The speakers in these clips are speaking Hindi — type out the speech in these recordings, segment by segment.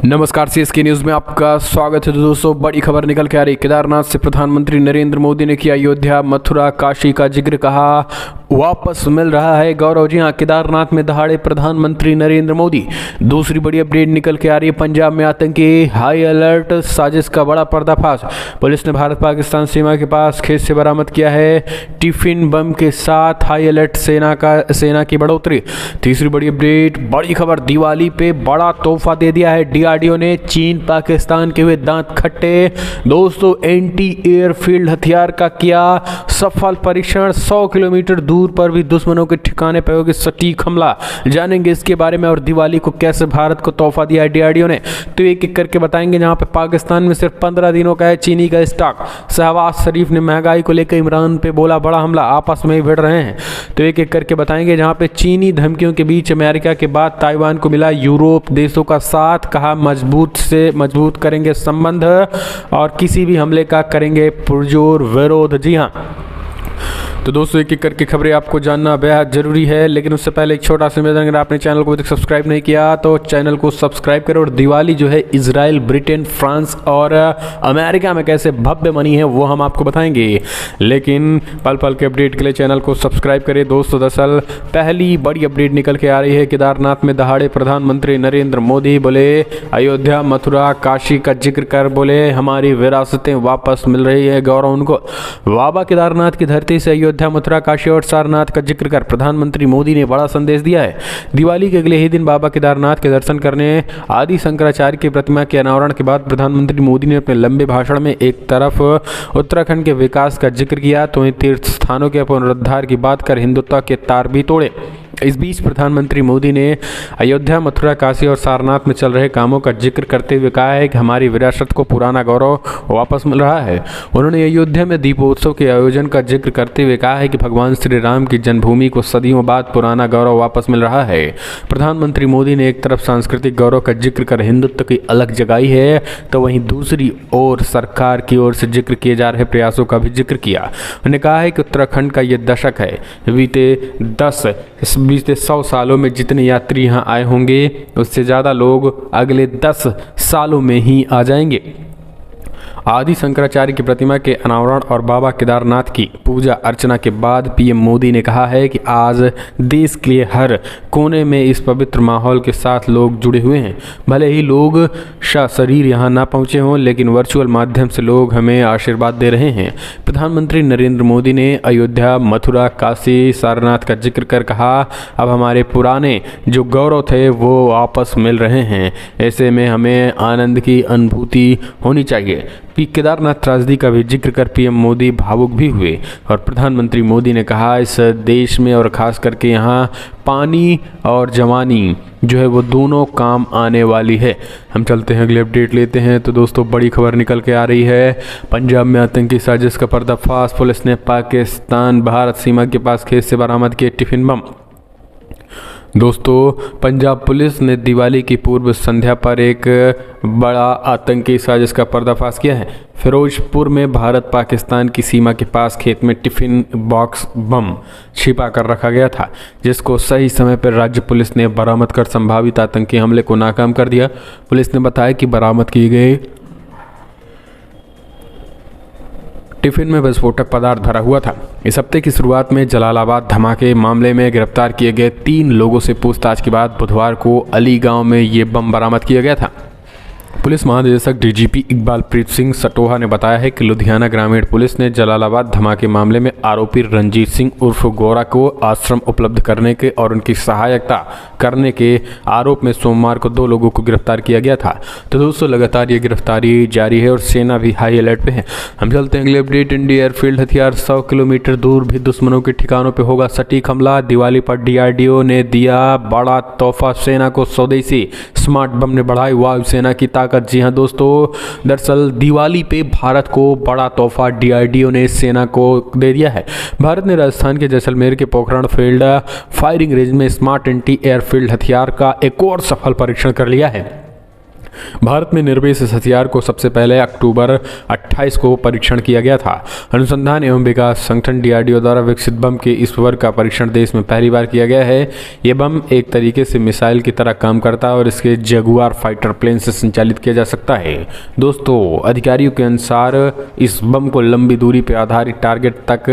नमस्कार, सीएसके न्यूज में आपका स्वागत है। दोस्तों, बड़ी खबर निकल के आ रही। केदारनाथ से प्रधानमंत्री नरेंद्र मोदी ने किया अयोध्या, मथुरा, काशी का जिक्र। कहा वापस मिल रहा है गौरव। जी हाँ, केदारनाथ में दहाड़े प्रधानमंत्री नरेंद्र मोदी। दूसरी बड़ी अपडेट निकल के आ रही है। पंजाब में आतंकी हाई अलर्ट साजिश का बड़ा पर्दाफाश। पुलिस ने भारत पाकिस्तान सीमा के पास खेत से बरामद किया है टिफिन बम के साथ हाई अलर्ट सेना की बढ़ोतरी। तीसरी बड़ी अपडेट, बड़ी खबर, दिवाली पे बड़ा तोहफा दे दिया है डीआरडीओ ने। चीन पाकिस्तान के हुए दांत खट्टे। दोस्तों, एंटी एयरफील्ड हथियार का किया सफल परीक्षण। 100 किलोमीटर दूर पर भी दुश्मनों के ठिकाने पर होगी सटीक हमला। जानेंगे इसके बारे में, और दिवाली को कैसे भारत को तोहफा दिया है डीआरडीओ ने, तो एक एक करके बताएंगे। जहां पे पाकिस्तान में सिर्फ 15 दिनों का है चीनी का स्टॉक। शहबाज शरीफ ने महंगाई को लेकर इमरान पे बोला बड़ा हमला, आपस में ही भिड़ रहे हैं, तो एक एक करके बताएंगे। जहां पे चीनी धमकियों के बीच अमेरिका के बाद ताइवान को मिला यूरोप देशों का साथ। कहा मजबूत से मजबूत करेंगे संबंध और किसी भी हमले का करेंगे पुरजोर विरोध। जी हाँ, तो दोस्तों, एक एक करके खबरें आपको जानना बेहद जरूरी है, लेकिन उससे पहले एक छोटा सा निवेदन, अगर आपने चैनल को अभी तक सब्सक्राइब नहीं किया तो चैनल को सब्सक्राइब करें। और दिवाली जो है इजराइल, ब्रिटेन, फ्रांस और अमेरिका में कैसे भव्य बनी है वो हम आपको बताएंगे, लेकिन पल पल के अपडेट के लिए चैनल को सब्सक्राइब करें। दोस्तों, दरअसल पहली बड़ी अपडेट निकल के आ रही है। केदारनाथ में दहाड़े प्रधानमंत्री नरेंद्र मोदी। बोले अयोध्या, मथुरा, काशी का जिक्र कर बोले हमारी विरासतें वापस मिल रही है गौरव उनको। बाबा केदारनाथ की धरती से अयोध्या, मथुरा, काशी और सारनाथ का जिक्र कर प्रधानमंत्री मोदी ने बड़ा संदेश दिया है। दिवाली के अगले ही दिन बाबा केदारनाथ के दर्शन करने आदि शंकराचार्य की प्रतिमा के अनावरण के बाद प्रधानमंत्री मोदी ने अपने लंबे भाषण में एक तरफ उत्तराखंड के विकास का जिक्र किया तो वहीं तीर्थ स्थानों के पुनरुद्धार की बात कर हिंदुत्व के तार भी तोड़े। इस बीच प्रधानमंत्री मोदी ने अयोध्या, मथुरा, काशी और सारनाथ में चल रहे कामों का जिक्र करते हुए कहा है कि हमारी विरासत को पुराना गौरव वापस मिल रहा है। उन्होंने अयोध्या में दीपोत्सव के आयोजन का जिक्र करते हुए कहा है कि भगवान श्री राम की जन्मभूमि को सदियों बाद पुराना गौरव वापस मिल रहा है। प्रधानमंत्री मोदी ने एक तरफ सांस्कृतिक गौरव का जिक्र कर हिंदुत्व की अलग जगाई है, तो वहीं दूसरी ओर सरकार की ओर से जिक्र किए जा रहे प्रयासों का भी जिक्र किया। उन्होंने कहा है कि उत्तराखंड का ये दशक है, बीते 100 सालों में जितने यात्री यहाँ आए होंगे उससे ज़्यादा लोग अगले 10 सालों में ही आ जाएंगे। आदि शंकराचार्य की प्रतिमा के अनावरण और बाबा केदारनाथ की पूजा अर्चना के बाद पीएम मोदी ने कहा है कि आज देश के लिए हर कोने में इस पवित्र माहौल के साथ लोग जुड़े हुए हैं। भले ही लोग शरीर यहाँ ना पहुँचे हों, लेकिन वर्चुअल माध्यम से लोग हमें आशीर्वाद दे रहे हैं। प्रधानमंत्री नरेंद्र मोदी ने अयोध्या, मथुरा, काशी, सारनाथ का जिक्र कर कहा अब हमारे पुराने जो गौरव थे वो वापस मिल रहे हैं। ऐसे में हमें आनंद की अनुभूति होनी चाहिए। केदारनाथ त्रासदी का भी जिक्र कर पीएम मोदी भावुक भी हुए और प्रधानमंत्री मोदी ने कहा इस देश में और ख़ास करके यहाँ पानी और जवानी जो है वो दोनों काम आने वाली है। हम चलते हैं, अगले अपडेट लेते हैं। तो दोस्तों, बड़ी खबर निकल के आ रही है। पंजाब में आतंकी साजिश का पर्दाफाश। पुलिस ने पाकिस्तान भारत सीमा के पास खेत से बरामद किए टिफिन बम। दोस्तों, पंजाब पुलिस ने दिवाली की पूर्व संध्या पर एक बड़ा आतंकी साजिश का पर्दाफाश किया है। फिरोजपुर में भारत पाकिस्तान की सीमा के पास खेत में टिफिन बॉक्स बम छिपा कर रखा गया था, जिसको सही समय पर राज्य पुलिस ने बरामद कर संभावित आतंकी हमले को नाकाम कर दिया। पुलिस ने बताया कि बरामद किए गए टिफिन में विस्फोटक पदार्थ भरा हुआ था। इस हफ्ते की शुरुआत में जलालाबाद धमाके मामले में गिरफ्तार किए गए 3 लोगों से पूछताछ के बाद बुधवार को अली गांव में ये बम बरामद किया गया था। पुलिस महानिदेशक डीजीपी इकबालप्रीत सिंह सटोहा ने बताया है कि लुधियाना ग्रामीण पुलिस ने जलालाबाद धमाके मामले में आरोपी रंजीत सिंह उर्फ गोरा को आश्रम उपलब्ध करने के और उनकी सहायता करने के आरोप में सोमवार को 2 लोगों को गिरफ्तार किया गया था। तो दोस्तों, लगातार ये गिरफ्तारी जारी है और सेना भी हाई अलर्ट पे है। हम चलते हैं अगले अपडेट। इंडिया एयरफील्ड हथियार, 100 किलोमीटर दूर भी दुश्मनों के ठिकानों पर होगा सटीक हमला। दिवाली पर डीआरडीओ ने दिया बड़ा तोहफा, सेना को स्वदेशी स्मार्ट बम ने बढ़ाई वायुसेना की ताकत। जी हां दोस्तों, दरअसल दिवाली पे भारत को बड़ा तोहफा डीआरडीओ ने सेना को दे दिया है। भारत ने राजस्थान के जैसलमेर के पोखरण फील्ड फायरिंग रेंज में स्मार्ट एंटी एयरफील्ड हथियार का एक और सफल परीक्षण कर लिया है। भारत में निर्मित इस हथियार को सबसे पहले अक्टूबर 28 को परीक्षण किया गया था। अनुसंधान एवं विकास संगठन DRDO द्वारा विकसित बम के इस वर्ग का परीक्षण देश में पहली बार किया गया है। यह बम एक तरीके से मिसाइल की तरह काम करता है और इसके जगुआर फाइटर प्लेन से संचालित किया जा सकता है। दोस्तों, अधिकारियों के अनुसार इस बम को लंबी दूरी पर आधारित टारगेट तक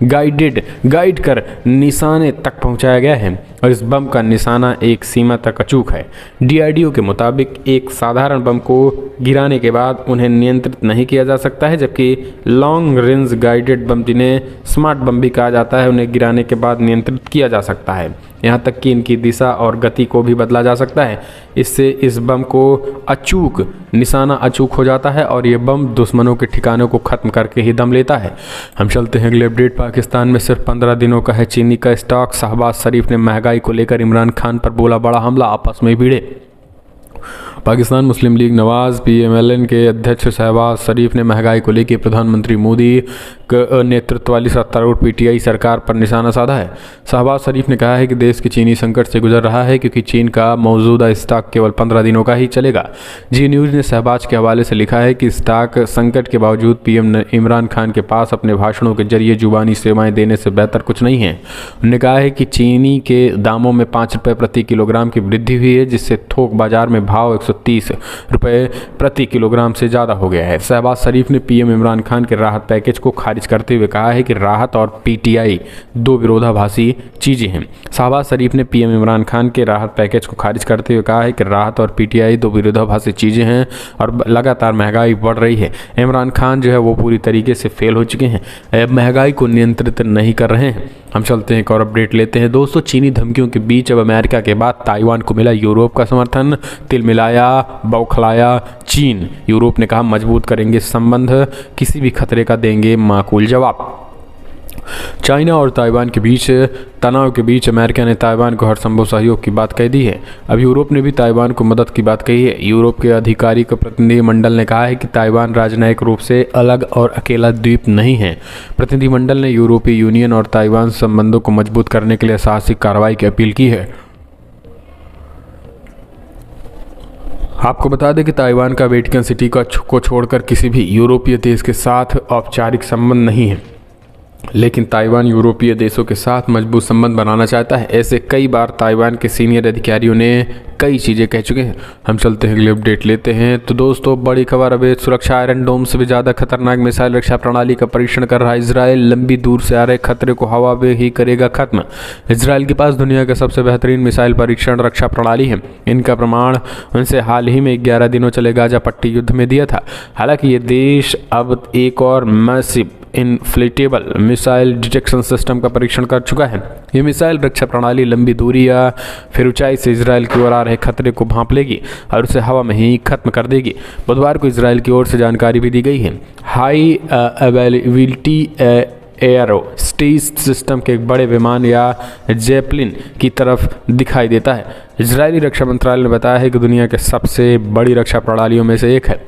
गाइड कर निशाने तक पहुंचाया गया है और इस बम का निशाना एक सीमा तक अचूक है। DRDO के मुताबिक एक साधारण बम को गिराने के बाद उन्हें नियंत्रित नहीं किया जा सकता है, जबकि लॉन्ग रेंज गाइडेड बम, जिन्हें स्मार्ट बम भी कहा जाता है, उन्हें गिराने के बाद नियंत्रित किया जा सकता है। यहाँ तक कि इनकी दिशा और गति को भी बदला जा सकता है। इससे इस बम को निशाना अचूक हो जाता है और ये बम दुश्मनों के ठिकानों को खत्म करके ही दम लेता है। हम चलते हैं अगले अपडेट। पाकिस्तान में सिर्फ 15 दिनों का है चीनी का स्टॉक। शहबाज शरीफ ने महंगाई को लेकर इमरान खान पर बोला बड़ा हमला, आपस में भिड़े। पाकिस्तान मुस्लिम लीग नवाज PMLN के अध्यक्ष शहबाज शरीफ ने महंगाई को लेकर प्रधानमंत्री मोदी नेतृत्व वाली सत्तारूढ़ PTI सरकार पर निशाना साधा है। शहबाज शरीफ ने कहा है कि देश की चीनी संकट से गुजर रहा है, क्योंकि चीन का मौजूदा स्टॉक केवल 15 दिनों का ही चलेगा। जी न्यूज़ ने शहबाज के हवाले से लिखा है कि स्टॉक संकट के बावजूद PM इमरान खान के पास अपने भाषणों के जरिए जुबानी सेवाएं देने से बेहतर कुछ नहीं है। उन्होंने कहा है कि चीनी के दामों में 5 रुपये प्रति किलोग्राम की वृद्धि हुई है, जिससे थोक बाजार में भाव 130 रुपये प्रति किलोग्राम से ज़्यादा हो गया है। शहबाज शरीफ ने PM इमरान खान के राहत पैकेज को खारिज करते हुए कहा है कि राहत और PTI दो विरोधाभासी चीज़ें हैं। शहबाज शरीफ ने PM इमरान खान के राहत पैकेज को खारिज करते हुए कहा है कि राहत और PTI दो विरोधाभासी चीज़ें हैं और लगातार महंगाई बढ़ रही है। इमरान खान जो है वो पूरी तरीके से फेल हो चुके हैं, महंगाई को नियंत्रित नहीं कर रहे हैं। हम चलते हैं एक और अपडेट लेते हैं। दोस्तों, चीनी धमकियों के बीच अब अमेरिका के बाद ताइवान को मिला यूरोप का समर्थन। तिल मिलाया बौखलाया चीन। यूरोप ने कहा मजबूत करेंगे संबंध, किसी भी खतरे का देंगे माकूल जवाब। चाइना और ताइवान के बीच तनाव के बीच अमेरिका ने ताइवान को हर संभव सहयोग की बात कह दी है। अब यूरोप ने भी ताइवान को मदद की बात कही है। यूरोप के अधिकारी प्रतिनिधिमंडल ने कहा है कि ताइवान राजनयिक रूप से अलग और अकेला द्वीप नहीं है। प्रतिनिधिमंडल ने यूरोपीय यूनियन और ताइवान संबंधों को मजबूत करने के लिए साहसिक कार्रवाई की अपील की है। आपको बता दें कि ताइवान का वेटिकन सिटी को छोड़कर किसी भी यूरोपीय देश के साथ औपचारिक संबंध नहीं है, लेकिन ताइवान यूरोपीय देशों के साथ मजबूत संबंध बनाना चाहता है। ऐसे कई बार ताइवान के सीनियर अधिकारियों ने कई चीज़ें कह चुके हैं। हम चलते हैं अगले अपडेट लेते हैं। तो दोस्तों, बड़ी खबर, अवैध सुरक्षा आयरन डोम से भी ज़्यादा खतरनाक मिसाइल रक्षा प्रणाली का परीक्षण कर रहा है इजराइल। लंबी दूर से आ रहे खतरे को हवा में ही करेगा खत्म। इजराइल के पास दुनिया का सबसे बेहतरीन मिसाइल परीक्षण रक्षा प्रणाली है। इनका प्रमाण उनसे हाल ही में 11 दिनों चले गाजा पट्टी युद्ध में दिया था। हालांकि ये देश अब एक और massive inflatable missile detection system का परीक्षण कर चुका है। ये मिसाइल रक्षा प्रणाली लंबी दूरी या फिर ऊंचाई से इजराइल की ओर आ रहे खतरे को भांप लेगी और उसे हवा में ही खत्म कर देगी। बुधवार को इजराइल की ओर से जानकारी भी दी गई है। High availability aero stage system के एक बड़े विमान या जेपलिन की तरफ दिखाई देता है। इजरायली रक्षा मंत्रालय ने बताया है कि दुनिया के सबसे बड़ी रक्षा प्रणालियों में से एक है।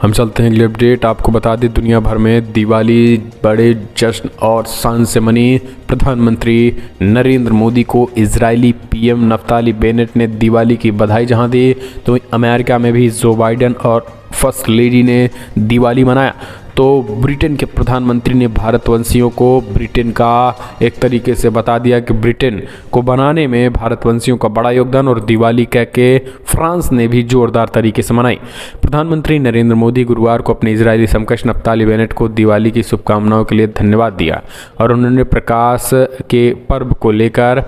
हम चलते हैं अगले अपडेट। आपको बता दें, दुनिया भर में दिवाली बड़े जश्न और शान से मनी। प्रधानमंत्री नरेंद्र मोदी को इजरायली PM नफ्ताली बेनेट ने दिवाली की बधाई जहां दी, तो अमेरिका में भी जो बाइडेन और फर्स्ट लेडी ने दिवाली मनाया। तो ब्रिटेन के प्रधानमंत्री ने भारतवंशियों को ब्रिटेन का एक तरीके से बता दिया कि ब्रिटेन को बनाने में भारतवंशियों का बड़ा योगदान, और दिवाली कह के फ्रांस ने भी जोरदार तरीके से मनाई। प्रधानमंत्री नरेंद्र मोदी गुरुवार को अपने इजरायली समकक्ष नफ्ताली बेनेट को दिवाली की शुभकामनाओं के लिए धन्यवाद दिया और उन्होंने प्रकाश के पर्व को लेकर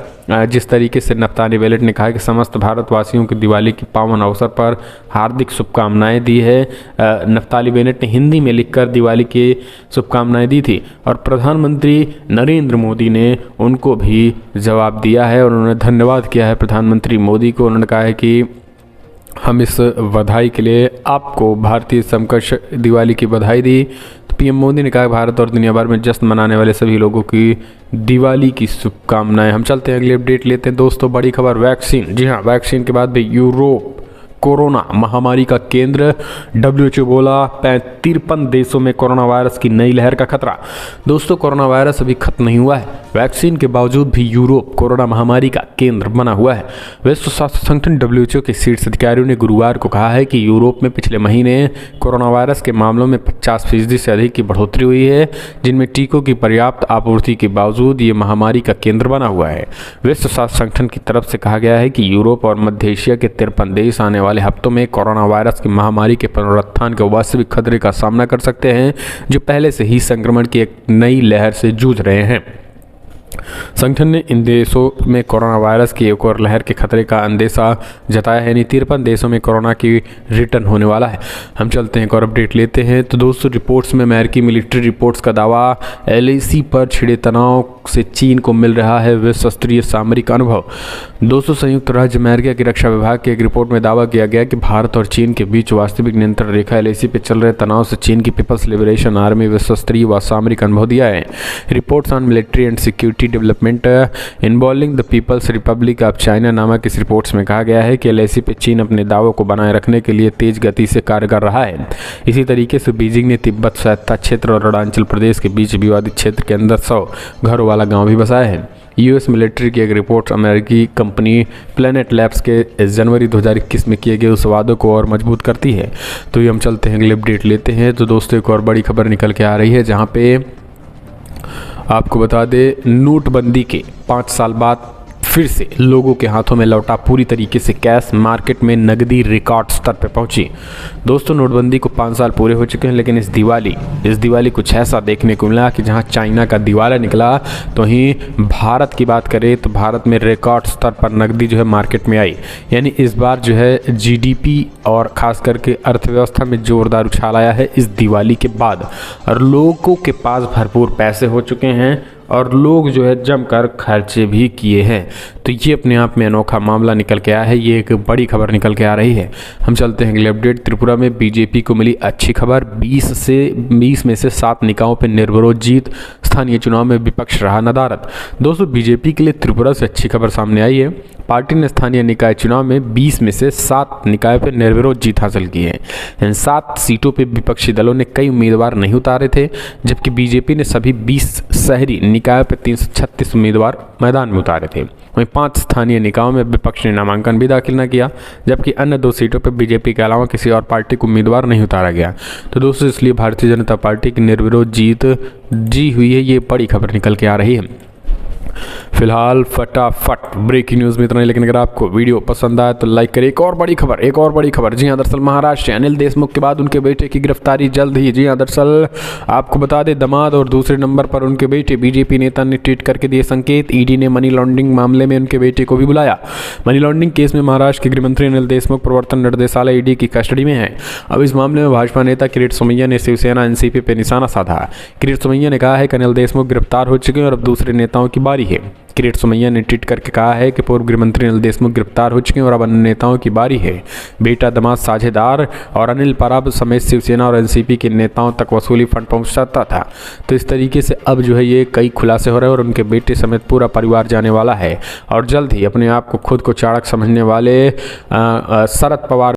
जिस तरीके से नफ्ताली बेनेट ने कहा कि समस्त भारतवासियों की दिवाली की पावन अवसर पर हार्दिक शुभकामनाएं दी है। नफ्ताली बेनेट ने हिंदी में लिखकर दिवाली की शुभकामनाएं दी थी और प्रधानमंत्री नरेंद्र मोदी ने उनको भी जवाब दिया है और उन्होंने धन्यवाद किया है प्रधानमंत्री मोदी को। उन्होंने कहा है कि हम इस बधाई के लिए आपको भारतीय समकक्ष दिवाली की बधाई दी। तो PM मोदी ने कहा भारत और दुनिया भर में जश्न मनाने वाले सभी लोगों की दिवाली की शुभकामनाएं। हम चलते हैं अगले अपडेट लेते हैं। दोस्तों, बड़ी खबर, वैक्सीन। जी हाँ, वैक्सीन के बाद भी यूरोप कोरोना महामारी का केंद्र, WHO बोला 53 देशों में कोरोना वायरस की नई लहर का खतरा। दोस्तों, कोरोना वायरस अभी खत्म नहीं हुआ है। वैक्सीन के बावजूद भी यूरोप कोरोना महामारी का केंद्र बना हुआ है। विश्व स्वास्थ्य संगठन WHO के शीर्ष अधिकारियों ने गुरुवार को कहा है कि यूरोप में पिछले महीने कोरोना वायरस के मामलों में 50% से अधिक की बढ़ोतरी हुई है, जिनमें टीकों की पर्याप्त आपूर्ति के बावजूद ये महामारी का केंद्र बना हुआ है। विश्व स्वास्थ्य संगठन की तरफ से कहा गया है कि यूरोप और मध्य एशिया के 53 देश आने वाले हफ्तों में कोरोना वायरस की महामारी के पुनरुत्थान के वास्तविक खतरे का सामना कर सकते हैं, जो पहले से ही संक्रमण की एक नई लहर से जूझ रहे हैं। संगठन ने इन देशों में कोरोना वायरस की एक और लहर के खतरे का अंदेशा जताया है। यानी 53 देशों में कोरोना की रिटर्न होने वाला है। हम चलते हैं एक और अपडेट लेते हैं। तो दोस्तों, रिपोर्ट्स में अमेरिकी मिलिट्री रिपोर्ट्स का दावा, LAC पर छिड़े तनाव से चीन को मिल रहा है विश्व स्तरीय सामरिक अनुभव। दोस्तों, संयुक्त राज्य अमेरिका की रक्षा विभाग की एक रिपोर्ट में दावा किया गया कि भारत और चीन के बीच वास्तविक नियंत्रण रेखा LAC पर चल रहे तनाव से चीन की पीपल्स लिबरेशन आर्मी विश्व स्तरीय व सामरिक अनुभव दिया है। Reports on military and security development involving the People's Republic of China नामक इस रिपोर्ट्स में कहा गया है कि LAC पे चीन अपने दावों को बनाए रखने के लिए तेज गति से कार्य कर रहा है। इसी तरीके से बीजिंग ने तिब्बत स्वायत्ता क्षेत्र और अरुणाचल प्रदेश के बीच विवादित क्षेत्र के अंदर 100 घरों वाला गांव भी बसाया है। US मिलिट्री की एक रिपोर्ट अमेरिकी कंपनी प्लैनेट लैब्स के जनवरी 2021 में किए गए उस वादों को और मजबूत करती है। तो ये हम चलते हैं अगले अपडेट लेते हैं। तो दोस्तों, एक और बड़ी खबर निकल के आ रही है, जहाँ पे आपको बता दें, नोटबंदी के 5 साल बाद फिर से लोगों के हाथों में लौटा पूरी तरीके से कैश। मार्केट में नकदी रिकॉर्ड स्तर पर पहुंची। दोस्तों, नोटबंदी को 5 साल पूरे हो चुके हैं, लेकिन इस दिवाली कुछ ऐसा देखने को मिला कि जहां चाइना का दिवाला निकला, तो ही भारत की बात करें तो भारत में रिकॉर्ड स्तर पर नकदी जो है मार्केट में आई। यानी इस बार जो है GDP और ख़ास करके अर्थव्यवस्था में जोरदार उछाल आया है इस दिवाली के बाद, और लोगों के पास भरपूर पैसे हो चुके हैं और लोग जो है जमकर खर्चे भी किए हैं। तो ये अपने आप में अनोखा मामला निकल के आया है। ये एक बड़ी खबर निकल के आ रही है। हम चलते हैं अगले अपडेट। त्रिपुरा में BJP को मिली अच्छी खबर, 20 में से 7 निकायों पर निर्विरोध जीत। स्थानीय चुनाव में विपक्ष रहा नदारद। दोस्तों, BJP के लिए त्रिपुरा से अच्छी खबर सामने आई है। पार्टी ने स्थानीय निकाय चुनाव में 20 में से 7 निकायों पर निर्विरोध जीत हासिल की है। इन 7 सीटों पर विपक्षी दलों ने कई उम्मीदवार नहीं उतारे थे, जबकि BJP ने सभी 20 शहरी निकायों पर 336 उम्मीदवार मैदान में उतारे थे। वहीं 5 स्थानीय निकायों में विपक्ष ने नामांकन भी दाखिल न किया, जबकि अन्य 2 सीटों पर BJP के अलावा किसी और पार्टी को उम्मीदवार नहीं उतारा गया। तो दोस्तों, इसलिए भारतीय जनता पार्टी की निर्विरोध जीत हुई है। ये बड़ी खबर निकल के आ रही है। फिलहाल फटाफट ब्रेकिंग न्यूज़ में इतना ही, लेकिन अगर आपको वीडियो पसंद आए तो लाइक करें। एक और बड़ी खबर जी हाँ, दरअसल महाराष्ट्र अनिल देशमुख के बाद उनके बेटे की गिरफ्तारी जल्द ही। जी हाँ, दरअसल आपको बता दें, दामाद और दूसरे नंबर पर उनके बेटे। BJP नेता ने ट्वीट करके दिए संकेत। ED ने मनी लॉन्ड्रिंग मामले में उनके बेटे को भी बुलाया। मनी लॉन्ड्रिंग केस में महाराष्ट्र के गृहमंत्री अनिल देशमुख प्रवर्तन निर्देशालय ED की कस्टडी में है। अब इस मामले में भाजपा नेता किरीट सोमैया ने शिवसेना NCP पर निशाना साधा। किरीट सोमैया ने कहा है कि अनिल देशमुख गिरफ्तार हो चुके हैं और अब दूसरे नेताओं की बारी है। किरीट सोमैया ने ट्वीट करके कहा है कि पूर्व गृहमंत्री अनिल देशमुख गिरफ्तार हो चुके हैं और अब अन्य नेताओं की बारी है। बेटा, दामाद, साझेदार और अनिल पराब समेत शिवसेना और NCP के नेताओं तक वसूली फंड पहुंचाता था। तो इस तरीके से अब जो है ये कई खुलासे हो रहे हैं और उनके बेटे समेत पूरा परिवार जाने वाला है। और जल्द ही अपने आप को खुद को चाणक्य समझने वाले शरद पवार